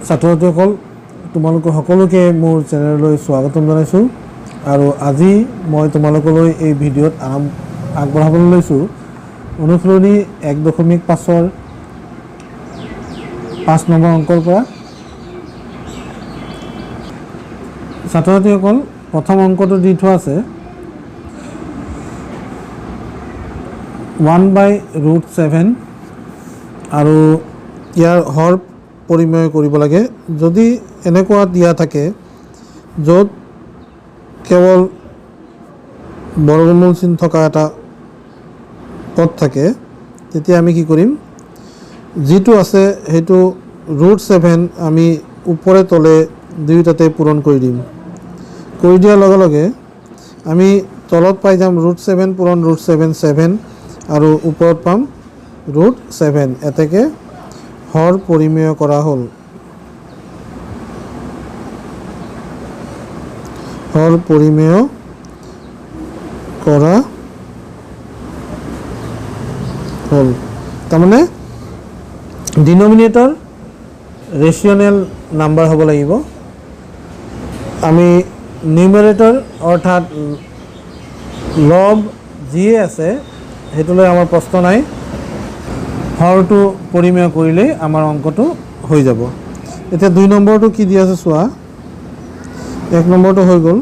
ছাত্ৰ ছাত্ৰীসকল তোমালোক সকলোকে মোৰ চেনেললৈ স্বাগতম জনাইছোঁ আৰু আজি মই তোমালোকলৈ এই ভিডিঅ'ত আগবঢ়াবলৈ লৈছোঁ অনুশীলনী 1.5 5 নম্বৰ অংকৰ পৰা। ছাত্ৰ ছাত্ৰীসকল প্ৰথম অংকটো দি থোৱা আছে 1/√7 আৰু ইয়াৰ হৰ পৰিমেয় কৰিব লাগে। যদি এনেকুৱা দিয়া থাকে য'ত কেৱল বৰ্গমূল চিন থকা এটা পদ থাকে, তেতিয়া আমি কি কৰিম, যিটো আছে সেইটো √7 আমি ওপৰে তলে দুয়োটাতে পূৰণ কৰি দিম। কৰি দিয়াৰ লগে লগে আমি তলত পাই যাম √7 পূৰণ √7 7 আৰু ওপৰত পাম √7। এতেকে হৰ পৰিমেয় কৰা হ'ল। হৰ পৰিমেয় কৰা হ'ল। তাৰমানে ডিনমিনেটৰ ৰেচিঅনেল নাম্বাৰ হ'ব লাগিব। আমি নিউমেৰেটৰ অৰ্থাৎ লব যিয়ে আছে সেইটোলৈ আমাৰ প্ৰশ্ন নাই, হৰটো পৰিমেয় কৰিলেই আমাৰ অংকটো হৈ যাব। এতিয়া 2 নম্বৰটো কি দিয়া আছে চোৱা। 1 নম্বৰটো হৈ গ'ল,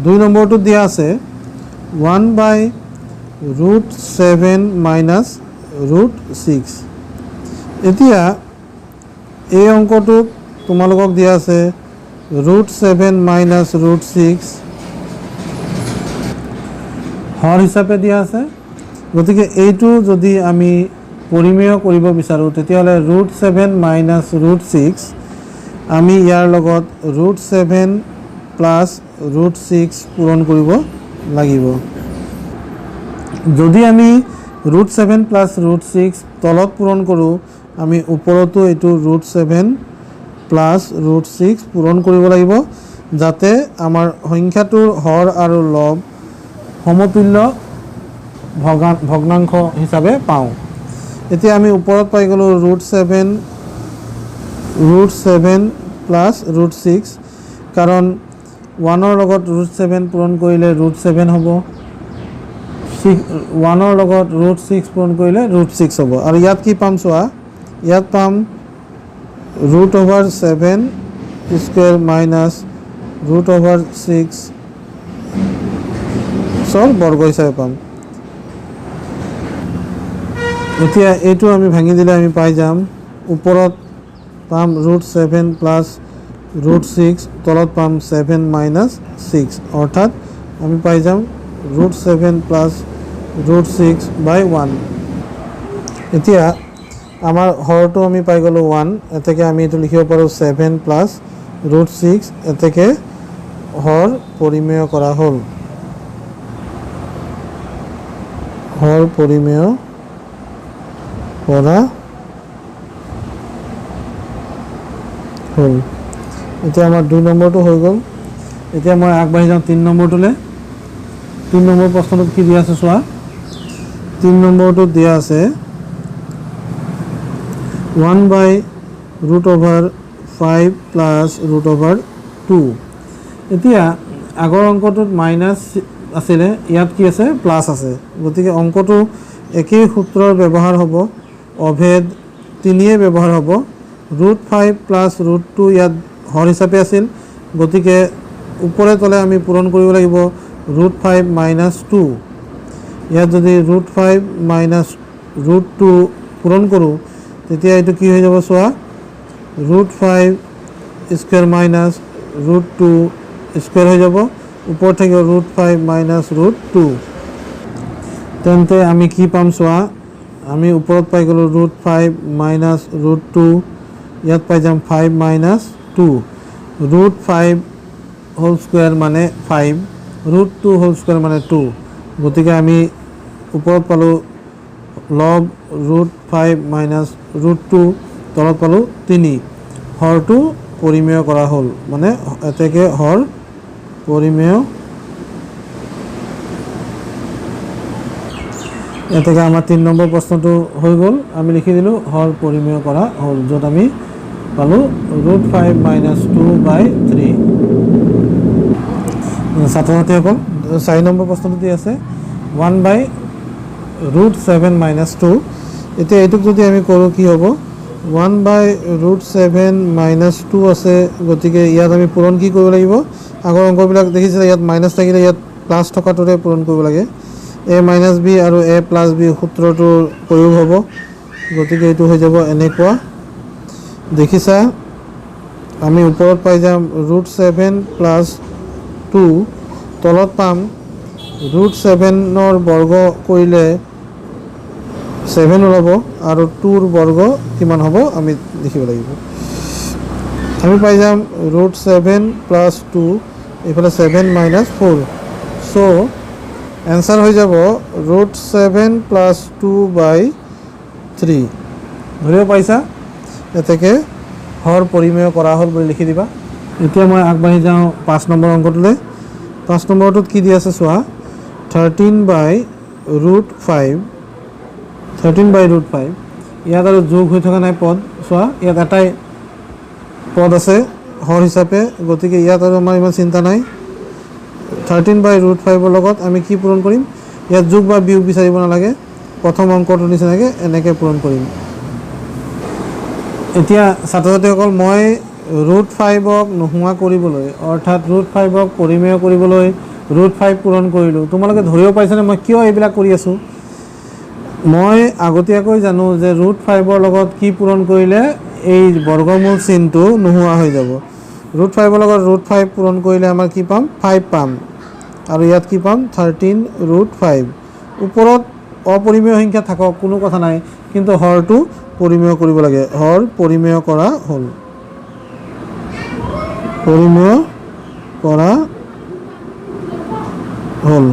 2 নম্বৰটো দিয়া আছে 1/√7 - √6। এতিয়া এই অংকটোত তোমালোকক দিয়া আছে √7 - √6 হৰ হিচাপে দিয়া আছে। গতিকে এইটো যদি আমি পৰিমেয় কৰিব বিচাৰোঁ তেতিয়াহ'লে √7 - √6 আমি ইয়াৰ লগত √7 + √6 পূৰণ কৰিব লাগিব। যদি আমি √7 + √6 তলত পূৰণ কৰোঁ, আমি ওপৰতো এইটো √7 + √6 পূৰণ কৰিব লাগিব, যাতে আমাৰ সংখ্যাটোৰ হৰ আৰু লব সমতুল্য ভগ্নাংশ হিচাপে পাওঁ। এতিয়া আমি ওপৰত পাই গ'লোঁ √7 + √6, কাৰণ 1ৰ লগত √7 পূৰণ কৰিলে √7 হ'ব, 1ৰ লগত √6 পূৰণ কৰিলে √6 হ'ব। আৰু ইয়াত কি পাম চোৱা, ইয়াত পাম √7² - √6 বৰ্গ হিচাপে পাম। এতিয়া এইটো আমি ভাঙি দিলে আমি পাই যাম, ওপৰত পাম √7 + √6, তলত পাম 7 - 6, অৰ্থাৎ আমি পাই যাম √7 + √6/1। এতিয়া আমাৰ হৰটো আমি পাই গ'লোঁ 1, এতেকে আমি এইটো লিখিব পাৰোঁ 7 + √6, এতেকে হৰ পৰিমেয় কৰা হ'ল। হৰ পৰিমেয় কৰা হ'ল। এতিয়া আমাৰ 2 নম্বৰটো হৈ গ'ল। এতিয়া মই আগবাঢ়ি যাওঁ 3 নম্বৰটোলৈ। 3 নম্বৰ প্ৰশ্নটোত কি দিয়া আছে চোৱা। 3 নম্বৰটোত দিয়া আছে 1/√5 + √2। এতিয়া আগৰ অংকটোত মাইনাছ আছিলে, ইয়াত কি আছে, প্লাছ আছে। গতিকে অংকটো একেই সূত্ৰৰ ব্যৱহাৰ হ'ব, অভেদ 3 ব্যৱহাৰ হ'ব। √5 + √2 ইয়াত হৰ হিচাপে আছিল, গতিকে ওপৰে তলে আমি পূৰণ কৰিব লাগিব √5 - 2। ইয়াত যদি √5 - √2 পূৰণ কৰোঁ, তেতিয়া এইটো কি হৈ যাব চোৱা, √5² - √2² হৈ যাব, ওপৰত থাকিব √5 - √2। তেন্তে আমি কি পাম চোৱা, আমি ওপৰত পাই গ'লোঁ √5 - √2, ইয়াত পাই যাম 5 - 2। √5² মানে 5, √2² মানে 2, গতিকে আমি ওপৰত পালোঁ লব √5 - √2, তলত পালোঁ 3। হৰটো পৰিমেয় কৰা হ'ল, মানে এতেকে হৰ পৰিমেয়। এতেকে আমাৰ 3 নম্বৰ প্ৰশ্নটো হৈ গ'ল। আমি লিখি দিলোঁ হৰ পৰিমেয় কৰা হ'ল, য'ত আমি পালোঁ √5 - 2/3। ছাত্ৰ ছাত্ৰীসকল 4 নম্বৰ প্ৰশ্নটো দি আছে 1/√7 - 2। এতিয়া এইটোক যদি আমি কৰোঁ কি হ'ব 1/√7 - 2 আছে, গতিকে ইয়াত আমি পূৰণ কি কৰিব লাগিব, আগৰ অংকবিলাক দেখিছিলে ইয়াত মাইনাছ থাকিলে ইয়াত প্লাছ থকাটোৰে পূৰণ কৰিব লাগে। a - b আৰু a + b সূত্ৰটোৰ প্ৰয়োগ হ'ব, গতিকে এইটো হৈ যাব এনেকুৱা। দেখিছা আমি ওপৰত পাই যাম √7 + 2, তলত পাম √7ৰ বৰ্গ কৰিলে 7 ওলাব আৰু 2ৰ বৰ্গ কিমান হ'ব আমি লিখিব লাগিব। আমি পাই যাম √7 + 2, এইফালে 7 - 4, চ' এনচাৰ হৈ যাব √7 + 2/3। ধৰিব পাৰিছা, এতেকে হৰ পৰিমেয় কৰা হ'ল বুলি লিখি দিবা। এতিয়া মই আগবাঢ়ি যাওঁ 5 নম্বৰ অংকটোলৈ। 5 নম্বৰটোত কি দি আছে চোৱা 13/√5। 13/√5 ইয়াত আৰু যোগ হৈ থকা নাই পদ, চোৱা ইয়াত এটাই পদ আছে হৰ হিচাপে, গতিকে ইয়াত আৰু আমাৰ ইমান চিন্তা নাই। 13/√5ৰ লগত আমি কি পূৰণ কৰিম, ইয়াত যোগ বা বিয়োগ বিচাৰিব নালাগে, প্ৰথম অংকটোৰ নিচিনাকৈ এনেকৈ পূৰণ কৰিম। এতিয়া ছাত্ৰ ছাত্ৰীসকল মই √5ক নোহোৱা কৰিবলৈ, অৰ্থাৎ √5ক পৰিমেয় কৰিবলৈ √5 পূৰণ কৰিলোঁ। তোমালোকে ধৰিব পাৰিছানে মই কিয় এইবিলাক কৰি আছোঁ? মই আগতীয়াকৈ জানো যে √5ৰ লগত কি পূৰণ কৰিলে এই বৰ্গমূল চিনটো নোহোৱা হৈ যাব। √5ৰ লগত √5 পূৰণ কৰিলে আমাৰ কি পাম, 5 পাম, আৰু ইয়াত কি পাম 13√5। ওপৰত অপৰিমেয় সংখ্যা থাকক কোনো কথা নাই, কিন্তু হৰটো পৰিমেয় কৰিব লাগে। হৰ পৰিমেয় কৰা হ'ল, পৰিমেয় কৰা হ'ল।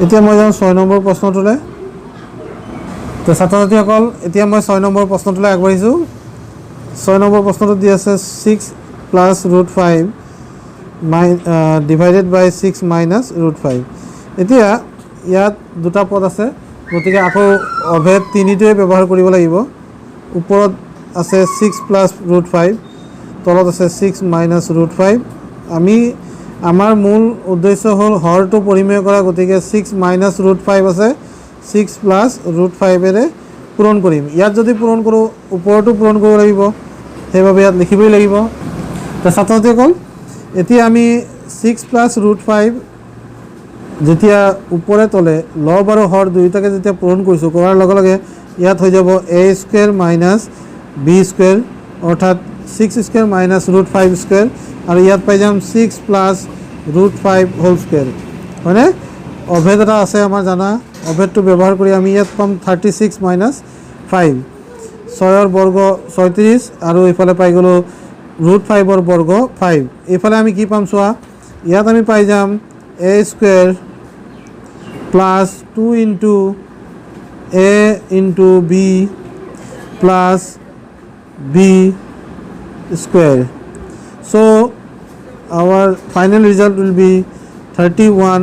এতিয়া মই যাওঁ 6 নম্বৰ প্ৰশ্নটোলৈ। তো ছাত্ৰ ছাত্ৰীসকল এতিয়া মই 6 নম্বৰ প্ৰশ্নটোলৈ আগবাঢ়িছোঁ। 6 নম্বৰ প্ৰশ্নটোত দি আছে 6 + √5 / 6 - √5। এতিয়া ইয়াত দুটা পদ আছে, গতিকে আকৌ অভেদ তিনিটোৱে ব্যৱহাৰ কৰিব লাগিব। ওপৰত আছে 6 + √5, তলত আছে 6 - √5। আমাৰ মূল উদ্দেশ্য হ'ল হৰটো পৰিমেয় কৰা, গতিকে 6 - √5 আছে, 6 + √5ৰে পূৰণ কৰিম। ইয়াত যদি পূৰণ কৰোঁ ওপৰতো পূৰণ কৰিব লাগিব, সেইবাবে ইয়াত লিখিবই লাগিব। তো ছাত্ৰ ছাত্ৰীসকল এতিয়া আমি 6 + √5 যেতিয়া ওপৰে তলে লব আৰু হৰ দুয়োটাকে যেতিয়া পূৰণ কৰিছোঁ, কৰাৰ লগে লগে ইয়াত হৈ যাব a² - b², অৰ্থাৎ 6² - √5², আৰু ইয়াত পাই যাম 6 + √5 হোল স্কুৱেৰ, হয়নে? অভেদ এটা আছে আমাৰ জানা, অভেদটো ব্যৱহাৰ কৰি আমি ইয়াত পাম 36 - 5, 6ৰ বৰ্গ 36, আৰু এইফালে পাই গ'লোঁ √5ৰ বৰ্গ 5। এইফালে আমি কি পাম চোৱা, ইয়াত আমি পাই যাম a² + 2 * a * b + b². So our final result will be 31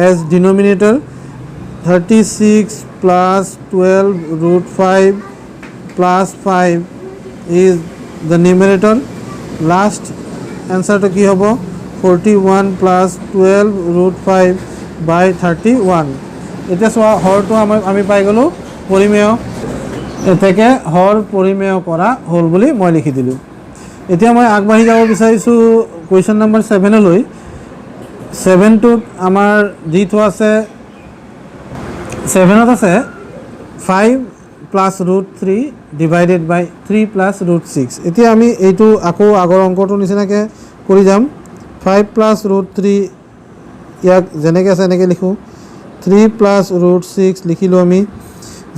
as denominator, 36 + 12 √5 + 5 is the numerator. Last answer to কি হ'ব 41 + 12 √5 / 31. এতিয়া চোৱা হৰটো আমি পাই গ'লোঁ পৰিমেয়, এতেকে হৰ পৰিমেয় কৰা হ'ল বুলি মই লিখি দিলোঁ। এতিয়া মই আগবাঢ়ি যাব বিচাৰিছোঁ কুৱেশ্যন নম্বৰ 7লৈ। 7টোত আমাৰ দি থোৱা আছে, 7ত আছে 5 + √3 / 3 + √6। এতিয়া আমি এইটো আকৌ আগৰ অংকটোৰ নিচিনাকৈ কৰি যাম। 5 + √3 ইয়াক যেনেকৈ আছে এনেকৈ লিখোঁ, 3 + √6 লিখিলোঁ আমি।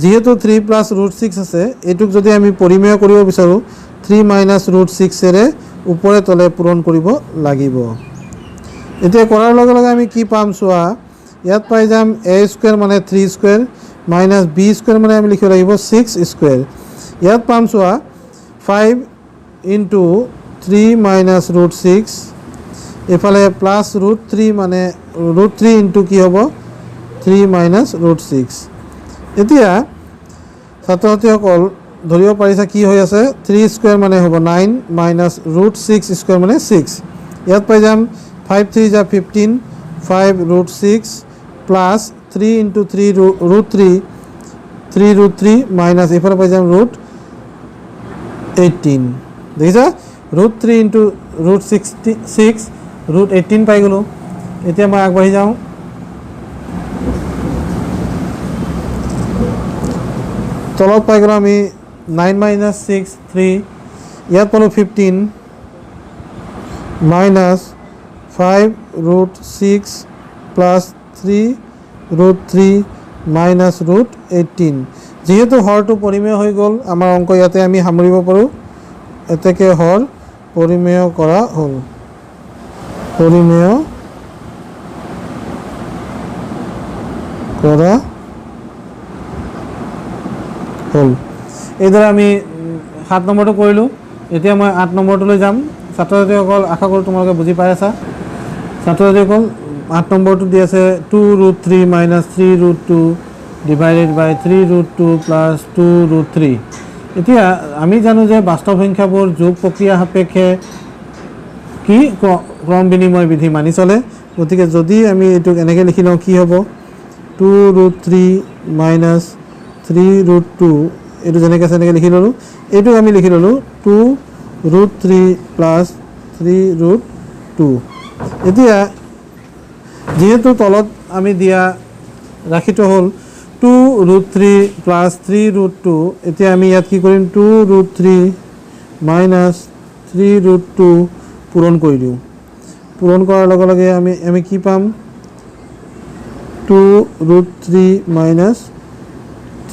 যিহেতু 3 + √6 আছে, এইটোক যদি আমি পৰিমেয় কৰিব বিচাৰোঁ 3 - √6ৰে ওপৰে তলে পূৰণ কৰিব লাগিব। এতিয়া কৰাৰ লগে লগে আমি কি পাম চোৱা, ইয়াত পাই যাম a² মানে 3² - b² মানে আমি লিখিব লাগিব 6²। ইয়াত পাম চোৱা 5 * 3 - √6, এইফালে প্লাছ √3 মানে √3 * কি হ'ব 3 - √6। এতিয়া ছাত্ৰ ছাত্ৰীসকল ধৰিব পাৰিছা কি হৈ আছে 3 স্কোয়াৰ মানে হ'ব 9 মাইনাছ ৰুট 6 স্কোয়াৰ মানে 6 ইয়াত পাই যাম 5 3 যা 15 5 root 6 plus 3 into 3 root 3 root 3 minus এইফালে পাই যাম ৰুট 18 দেখিছা ৰুট 3 ইনটু ৰুট 6 ৰুট 18 পাই গ'লোঁ এতিয়া মই আগবাঢ়ি যাওঁ তলত পাই গ'লোঁ আমি 9 মাইনাছ 6 3 ইয়াত পালোঁ 15 minus 5 root 6 plus 3 root 3 minus root 18 যিহেতু হৰটো পৰিমেয় হৈ গ'ল আমাৰ অংক ইয়াতে আমি সামৰিব পাৰোঁ এতেকে হৰ পৰিমেয় কৰা হ'ল পৰিমেয় কৰা হ'ল এইদৰে আমি 7 নম্বৰটো কৰিলোঁ এতিয়া মই 8 নম্বৰটোলৈ যাম ছাত্ৰ ছাত্ৰীসকল আশা কৰোঁ তোমালোকে বুজি পাই আছা ছাত্ৰ ছাত্ৰীসকল 8 নম্বৰটো দি আছে 2 ৰুট 3 মাইনাছ 3 ৰুট 2 ডিভাইডেড বাই 3 ৰুট 2 প্লাছ 2 ৰুট 3 এতিয়া আমি জানো যে বাস্তৱ সংখ্যাবোৰ যোগ প্ৰক্ৰিয়া সাপেক্ষে কি ক্ৰম বিনিময় বিধি মানি চলে গতিকে যদি আমি এইটোক এনেকৈ লিখি লওঁ কি হ'ব 2 ৰুট 3 মাইনাছ 3 ৰুট 2 এইটো যেনেকৈ আছে এনেকৈ লিখি ল'লোঁ এইটোক আমি লিখি ল'লোঁ 2 ৰুট 3 প্লাছ 3 ৰুট 2 এতিয়া যিহেতু তলত আমি দিয়া ৰাশিটো হ'ল 2 ৰুট 3 প্লাছ 3 ৰুট 2 এতিয়া আমি ইয়াত কি কৰিম 2 ৰুট 3 মাইনাছ 3 ৰুট 2 পূৰণ কৰি দিওঁ পূৰণ কৰাৰ লগে লগে আমি কি পাম 2 ৰুট 3 মাইনাছ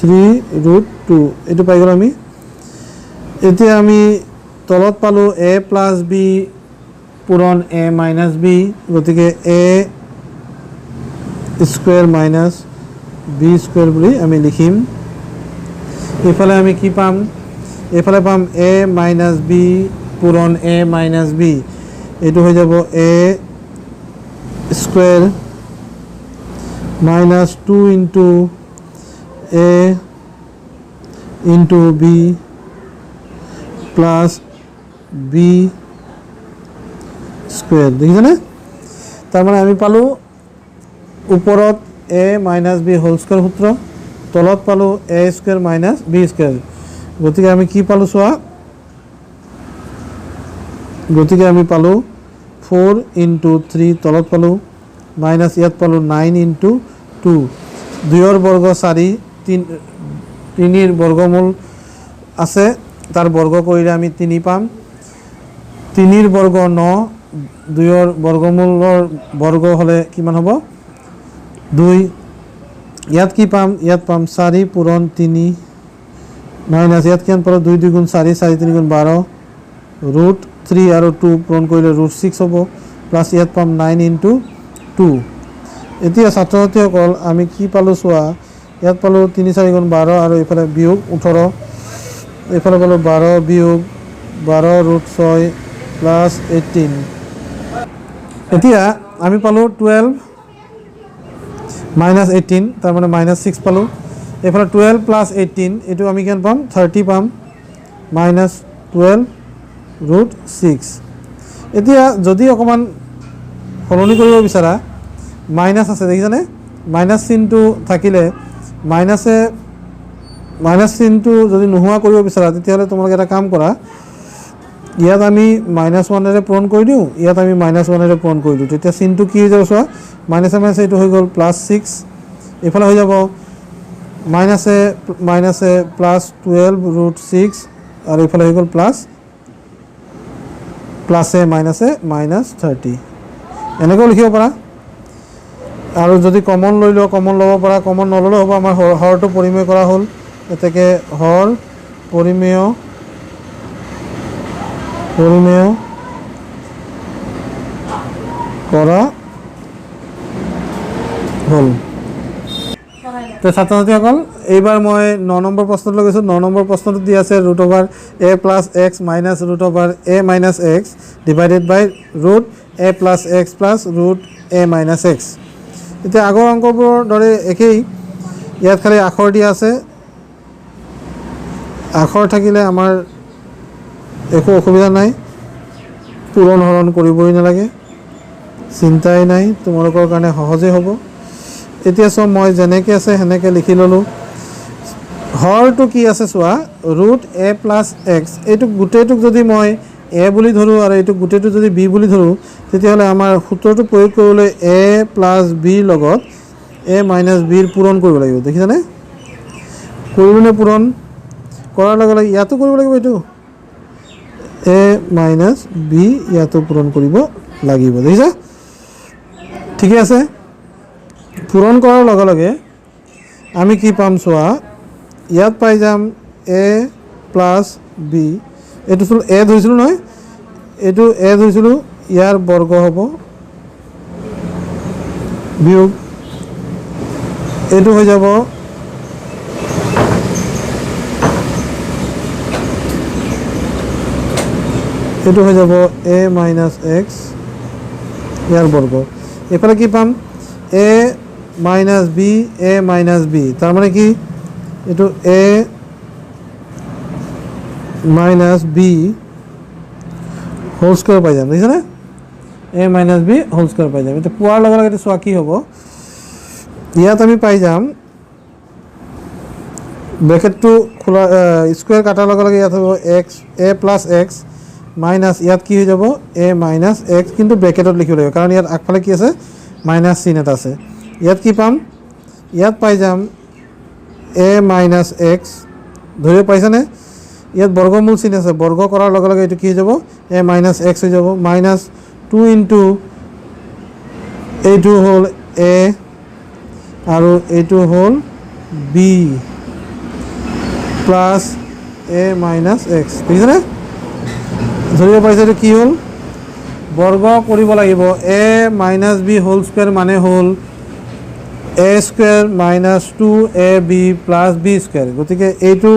3 ৰুট 2 এইটো পাই গ'লোঁ আমি এতিয়া আমি তলত পালোঁ a প্লাছ বি পূৰণ a মাইনাছ বি গতিকে a square minus B square বুলি আমি লিখিম এইফালে আমি কি পাম এইফালে পাম a মাইনাছ বি পূৰণ a মাইনাছ বি এইটো হৈ যাব a square minus 2 into a into B plus B square দেখিছেনে তাৰমানে আমি পালোঁ ওপৰত a minus B whole square সূত্ৰ তলত পালোঁ a square minus B square গতিকে আমি কি পালোঁ চোৱা গতিকে আমি পালোঁ 4 ইনটু 3 তলত পালোঁ মাইনাছ ইয়াত পালোঁ 9 ইনটু 2 2ৰ বৰ্গ 4 3ৰ বৰ্গমূল আছে তাৰ বৰ্গ কৰিলে আমি 3 পাম 3ৰ বৰ্গ 9 2ৰ বৰ্গমূলৰ বৰ্গ হ'লে কিমান হ'ব 2 ইয়াত কি পাম ইয়াত পাম 4 পূৰণ 3 মাইনাছ ইয়াত কিমান পালোঁ 2 2 গুণ 4 4 3 গুণ 12 ৰুট 3 আৰু 2 পূৰণ কৰিলে ৰুট 6 হ'ব প্লাছ ইয়াত পাম 9 ইনটু 2 এতিয়া ছাত্ৰ ছাত্ৰীসকল আমি কি পালোঁ চোৱা ইয়াত পালোঁ 3 4 গুণ 12 আৰু এইফালে বিয়োগ 18 এইফালে পালোঁ 12 বিয়োগ 12 ৰুট 6 প্লাছ 18 এতিয়া আমি পালোঁ 12 মাইনাছ 18 তাৰমানে মাইনাছ 6 পালোঁ এইফালে 12 প্লাছ 18 এইটো আমি কিমান পাম 30 পাম মাইনাছ 12 ৰুট 6 এতিয়া যদি অকণমান সলনি কৰিব বিচাৰা মাইনাছ আছে দেখিছানে মাইনাছ চিনটো থাকিলে মাইনাছ চিনটো যদি নোহোৱা কৰিব বিচাৰা তেতিয়াহ'লে তোমালোকে এটা কাম কৰা ইয়াত আমি -1ৰে পূৰণ কৰি দিওঁ ইয়াত আমি -1ৰে পূৰণ কৰি দিওঁ তেতিয়া চিনটো কি হৈ যাব চোৱা মাইনাছে মাইনাছে এইটো হৈ গ'ল +6 এইফালে হৈ যাব মাইনাছে +12 ৰুট 6 আৰু এইফালে হৈ গ'ল প্লাছে মাইনাছে -30 এনেকৈও লিখিব পাৰা আৰু যদি কমন লৈ লওঁ কমন ল'ব পাৰা কমন নল'লেও হ'ব আমাৰ হৰটো পৰিমেয় কৰা হ'ল এতেকে হৰ পৰিমেয় কৰা হ'ল তো ছাত্ৰ ছাত্ৰীসকল এইবাৰ মই 9 নম্বৰ প্ৰশ্নলৈ গৈছোঁ 9 নম্বৰ প্ৰশ্নটো দি আছে √a + x minus √a minus x divided by √a + x plus √a minus x এতিয়া আগৰ অংকবোৰৰ দৰে একেই ইয়াত খালি আখৰ দিয়া আছে আখৰ থাকিলে আমাৰ একো অসুবিধা নাই, পূৰণ হৰণ কৰিবই নালাগে, চিন্তাই নাই, তোমালোকৰ কাৰণে সহজেই হ'ব। এতিয়া চোৱা মই যেনেকৈ আছে সেনেকৈ লিখি ল'লোঁ। হৰটো কি আছে চোৱা, ৰুট এ প্লাছ এক্স, এইটো গোটেইটোক যদি মই এ বুলি ধৰোঁ আৰু এইটো গোটেইটো যদি বি বুলি ধৰোঁ, তেতিয়াহ'লে আমাৰ সূত্ৰটো প্ৰয়োগ কৰিবলৈ এ প্লাছ বিৰ লগত এ মাইনাছ বিৰ পূৰণ কৰিব লাগিব। দেখিছানে? কৰিবনে পূৰণ? কৰাৰ লগে লগে ইয়াতো কৰিব লাগিব, এইটো এ মাইনাছ বি ইয়াতো পূৰণ কৰিব লাগিব। দেখিছা? ঠিকে আছে। পূৰণ কৰাৰ লগে লগে আমি কি পাম চোৱা, ইয়াত পাই যাম এ প্লাছ বি, এইটো চোন এ ধৰিছিলোঁ নহয়, এইটো এ ধৰিছিলোঁ, ইয়াৰ বৰ্গ হ'ব বিয়োগ, এইটো হৈ যাব এইটো হৈ যাব এ মাইনাছ এক্স ইয়াৰ বৰ্গ। এইফালে কি পাম, a minus B, A minus B, তাৰমানে কি এইটো এ মাইনাছ বি হোল স্কুৱাৰ পাই যাম। দেখিছেনে? এ মাইনাছ বি হোল স্কুৱাৰ পাই যাম। এতিয়া পোৱাৰ লগে লগে এইটো চোৱা কি হ'ব, ইয়াত আমি পাই যাম ব্ৰেকেটটো খোলা, স্কুৱেৰ কাটাৰ লগে লগে ইয়াত হ'ব এক্স, এ প্লাছ এক্স মাইনাছ, ইয়াত কি হৈ যাব এ মাইনাছ এক্স, কিন্তু ব্ৰেকেটত লিখিব লাগিব কাৰণ ইয়াত আগফালে কি আছে, মাইনাছ চিন এটা আছে। ইয়াত কি পাম, ইয়াত পাই যাম এ মাইনাছ এক্স, ধৰিব পাৰিছানে? ইয়াত বৰ্গমূল চিন আছে, বৰ্গ কৰাৰ লগে লগে এইটো কি হৈ যাব এ মাইনাছ এক্স হৈ যাব, মাইনাছ 2 ইনটু এইটো হ'ল এ আৰু এইটো হ'ল বি প্লাছ এ মাইনাছ এক্স। দেখিছেনে? ধৰিব পাৰিছে এইটো কি হ'ল, বৰ্গ কৰিব লাগিব, এ মাইনাছ বি হোল স্কুৱেৰ মানে হ'ল এ square minus 2 A B plus B square. গতিকে এইটো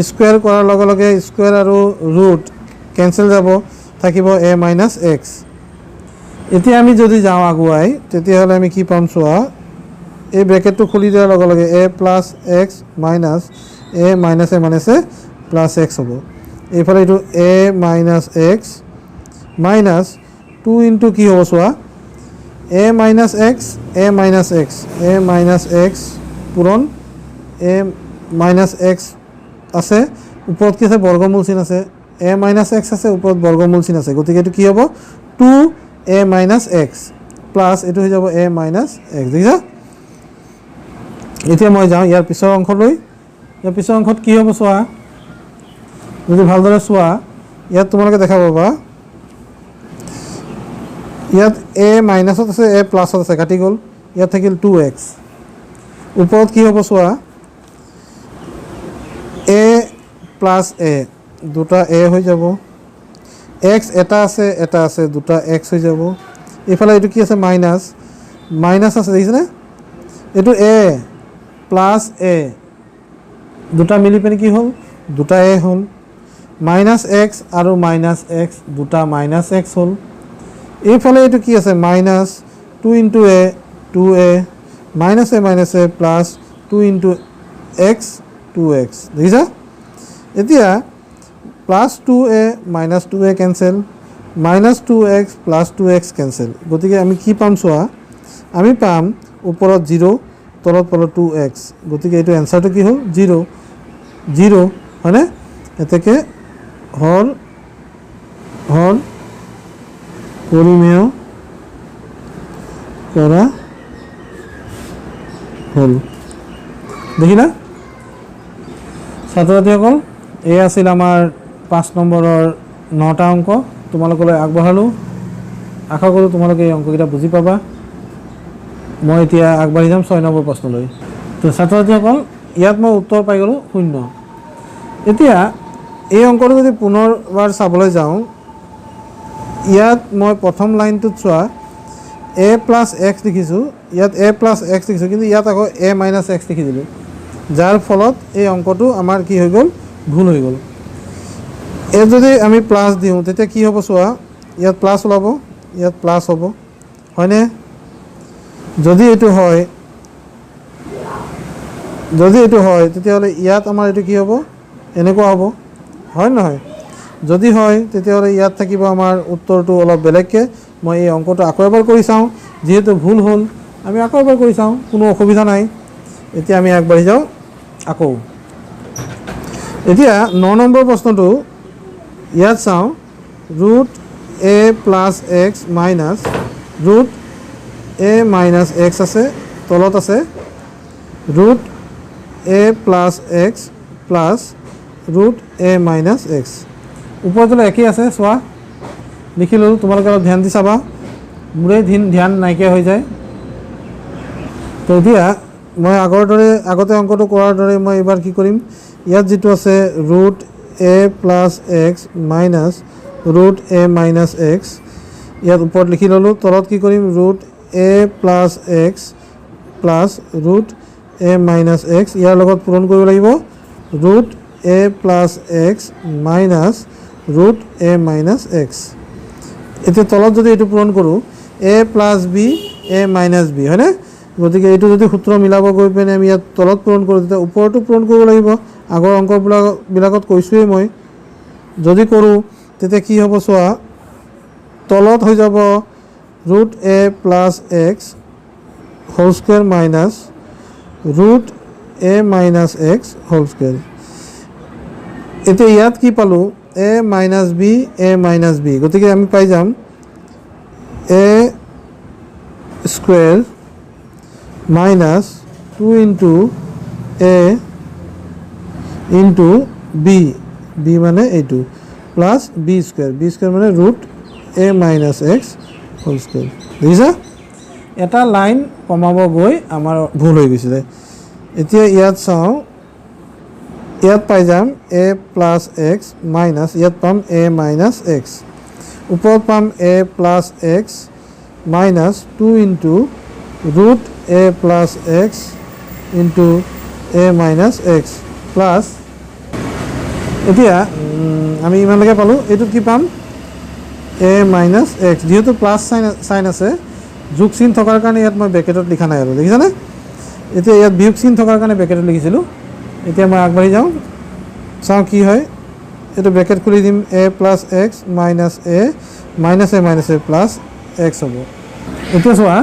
স্কুৱেৰ কৰাৰ লগে লগে স্কুৱেৰ আৰু ৰুট কেঞ্চেল যাব, থাকিব এ মাইনাছ এক্স। এতিয়া আমি যদি যাওঁ আগুৱাই, তেতিয়াহ'লে আমি কি পাম চোৱা, এই ব্ৰেকেটটো খুলি দিয়াৰ লগে লগে এ প্লাছ এক্স মাইনাছ এ মাইনাছে প্লাছ এক্স হ'ব। এইফালে এইটো এ মাইনাছ এক্স মাইনাছ 2 ইনটু কি হ'ব চোৱা, এ মাইনাছ এক্স, এ মাইনাছ এক্স, এ মাইনাছ এক্স পূৰণ এ মাইনাছ এক্স আছে, ওপৰত কি আছে বৰ্গমূল চিন আছে, এ মাইনাছ এক্স আছে, ওপৰত বৰ্গমূল চিন আছে। গতিকে এইটো কি হ'ব 2 এ মাইনাছ এক্স প্লাছ এইটো হৈ যাব এ মাইনাছ এক্স। দেখিছা? এতিয়া মই যাওঁ ইয়াৰ পিছৰ অংশলৈ। ইয়াৰ পিছৰ অংশত কি হ'ব চোৱা, যদি ভালদৰে চোৱা ইয়াত তোমালোকে দেখা পাবা, ইয়াত এ মাইনাছত আছে, এ প্লাছত আছে, কাটি গ'ল, ইয়াত থাকিল 2x। ওপৰত কি হ'ব চোৱা, এ প্লাছ এ, দুটা এ হৈ যাব, এক্স এটা আছে, দুটা এক্স হৈ যাব। এইফালে এইটো কি আছে মাইনাছ, মাইনাছ আছে, দেখিছেনে? এইটো এ প্লাছ এ, দুটা মিলি পেনি কি হ'ল, দুটা এ হ'ল, মাইনাছ এক্স আৰু মাইনাছ এক্স, দুটা মাইনাছ এক্স হ'ল। এইফালে এইটো কি আছে মাইনাছ 2 ইনটু এ, 2a মাইনাছে প্লাছ 2 ইনটু এক্স, 2x। দেখিছা? এতিয়া plus 2a minus 2a cancel, minus 2x plus 2x cancel. গতিকে আমি কি পাম চোৱা, আমি পাম ওপৰত 0, তলত পালোঁ 2x। গতিকে এইটো এনচাৰটো কি হ'ল 0, 0 হয়নে? এতেকে হৰ পৰিমেয় কৰা হ'ল। দেখিলা ছাত্ৰ ছাত্ৰীসকল, এই আছিল আমাৰ 5 নম্বৰৰ 9টা অংক তোমালোকলৈ আগবঢ়ালোঁ। আশা কৰোঁ তোমালোকে এই অংককেইটা বুজি পাবা। মই এতিয়া আগবাঢ়ি যাম 6 নম্বৰ প্ৰশ্নলৈ। তো ছাত্ৰ ছাত্ৰীসকল, ইয়াত মই উত্তৰ পাই গ'লোঁ 0। এতিয়া এই অংকটো যদি পুনৰবাৰ চাবলৈ যাওঁ, ইয়াত মই প্ৰথম লাইনটোত চোৱা এ প্লাছ এক্স লিখিছোঁ, ইয়াত এ প্লাছ এক্স লিখিছোঁ, কিন্তু ইয়াত আকৌ এ মাইনাছ এক্স লিখি দিলোঁ, যাৰ ফলত এই অংকটো আমাৰ কি হৈ গ'ল, ভুল হৈ গ'ল। এই যদি আমি প্লাছ দিওঁ তেতিয়া কি হ'ব চোৱা, ইয়াত প্লাছ ওলাব, ইয়াত প্লাছ হ'ব, হয়নে? যদি এইটো হয় তেতিয়াহ'লে ইয়াত আমাৰ এইটো কি হ'ব এনেকুৱা হ'ব হয় নহয় যদি হয় তেতিয়াহ'লে ইয়াত থাকিব আমাৰ উত্তৰটো অলপ বেলেগকৈ মই এই অংকটো আকৌ এবাৰ কৰি চাওঁ যিহেতু ভুল হ'ল আমি আকৌ এবাৰ কৰি চাওঁ কোনো অসুবিধা নাই এতিয়া আমি আগবাঢ়ি যাওঁ আকৌ এতিয়া 9 নম্বৰ প্ৰশ্নটো ইয়াত চাওঁ root a plus x minus root a minus x আছে তলত আছে root a plus x plus root a minus x ওপৰতলৈ একেই আছে চোৱা লিখি ল'লোঁ তোমালোকে অলপ ধ্যান দি চাবা মোৰে ধ্যান নাইকিয়া হৈ যায় তো এতিয়া মই আগৰ দৰে আগতে অংকটো কৰাৰ দৰে মই এইবাৰ কি কৰিম ইয়াত যিটো আছে root a plus x minus root a minus x ইয়াত ওপৰত লিখি ল'লোঁ তলত কি কৰিম root a plus x plus root a minus x ইয়াৰ লগত পূৰণ কৰিব লাগিব root a plus x minus root a minus x এতিয়া তলত যদি এইটো পূৰণ কৰোঁ A plus B A minus B হয়নে গতিকে এইটো যদি সূত্ৰ মিলাব গৈ পিনে আমি ইয়াত তলত পূৰণ কৰোঁ তেতিয়া ওপৰতো পূৰণ কৰিব লাগিব আগৰ অংকবিলাকত কৈছোঁৱেই মই যদি কৰোঁ তেতিয়া কি হ'ব চোৱা তলত হৈ যাব root a plus x whole square minus root a minus x whole square এতিয়া ইয়াত কি পালোঁ এ মাইনাছ বি গতিকে আমি পাই যাম এ স্কুৱেৰ মাইনাছ 2 ইনটু এ ইনটু বি মানে এইটো প্লাছ বি স্কুৱেৰ মানে root a minus x whole square দেখিছা এটা লাইন কমাব গৈ আমাৰ ভুল হৈ গৈছিলে এতিয়া ইয়াত চাওঁ ইয়াত পাই যাম এ প্লাছ এক্স মাইনাছ ইয়াত পাম এ মাইনাছ এক্স ওপৰত পাম a plus x minus 2 into root a plus x into a minus x plus এতিয়া আমি ইমানলৈকে পালোঁ এইটোত কি পাম এ মাইনাছ এক্স যিহেতু প্লাছ চাইন আছে যোগ চিন থকাৰ কাৰণে ইয়াত মই ব্ৰেকেটত লিখা নাই আৰু দেখিছানে এতিয়া ইয়াত বিয়োগ চিন থকাৰ কাৰণে ব্ৰেকেটত লিখিছিলোঁ এতিয়া মই আগবাঢ়ি যাওঁ চাওঁ কি হয় এইটো ব্ৰেকেট খুলি দিম এ প্লাছ এক্স মাইনাছ এ প্লাছ এক্স হ'ব এতিয়া চোৱা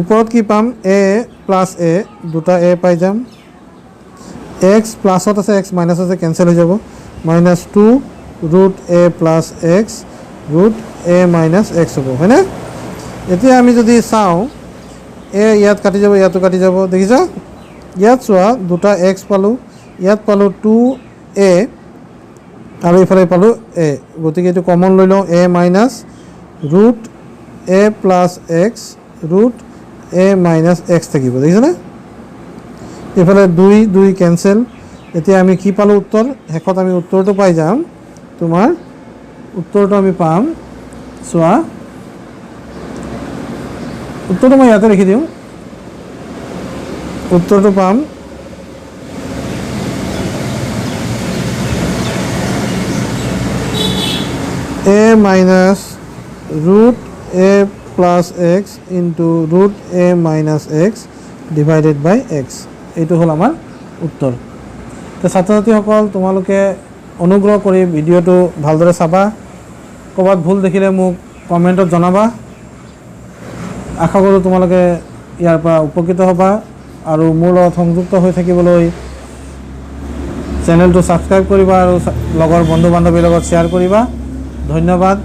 ওপৰত কি পাম এ প্লাছ এ দুটা এ পাই যাম এক্স প্লাছত আছে এক্স মাইনাছ আছে কেঞ্চেল হৈ যাব minus 2 root a plus x root a minus x হ'ব হয়নে এতিয়া আমি যদি চাওঁ এ ইয়াত কাটি যাব ইয়াতো কাটি যাব দেখিছা ইয়াত চোৱা দুটা এক্স পালোঁ ইয়াত পালোঁ 2 এ আৰু এইফালে পালোঁ এ গতিকে এইটো কমন লৈ লওঁ এ minus root a plus x root a minus x থাকিব দেখিছানে এইফালে 2 কেঞ্চেল এতিয়া আমি কি পালোঁ উত্তৰ শেষত আমি উত্তৰটো পাই যাম তোমাৰ উত্তৰটো আমি পাম চোৱা উত্তৰটো মই ইয়াতে লিখি দিওঁ উত্তৰটো পাম a minus root a plus x into root a minus x divided by x এইটো হ'ল আমাৰ উত্তৰ তো ছাত্ৰ ছাত্ৰীসকল তোমালোকে অনুগ্ৰহ কৰি ভিডিঅ'টো ভালদৰে চাবা ক'ৰবাত ভুল দেখিলে মোক কমেণ্টত জনাবা আশা কৰোঁ তোমালোকে ইয়াৰ পৰা উপকৃত হ'বা আৰু মোৰ লগত সংযুক্ত হৈ থাকিবলৈ চেনেলটো ছাবস্ক্ৰাইব কৰিবা আৰু লগৰ বন্ধু বান্ধৱীৰ লগত শ্বেয়াৰ কৰিবা ধন্যবাদ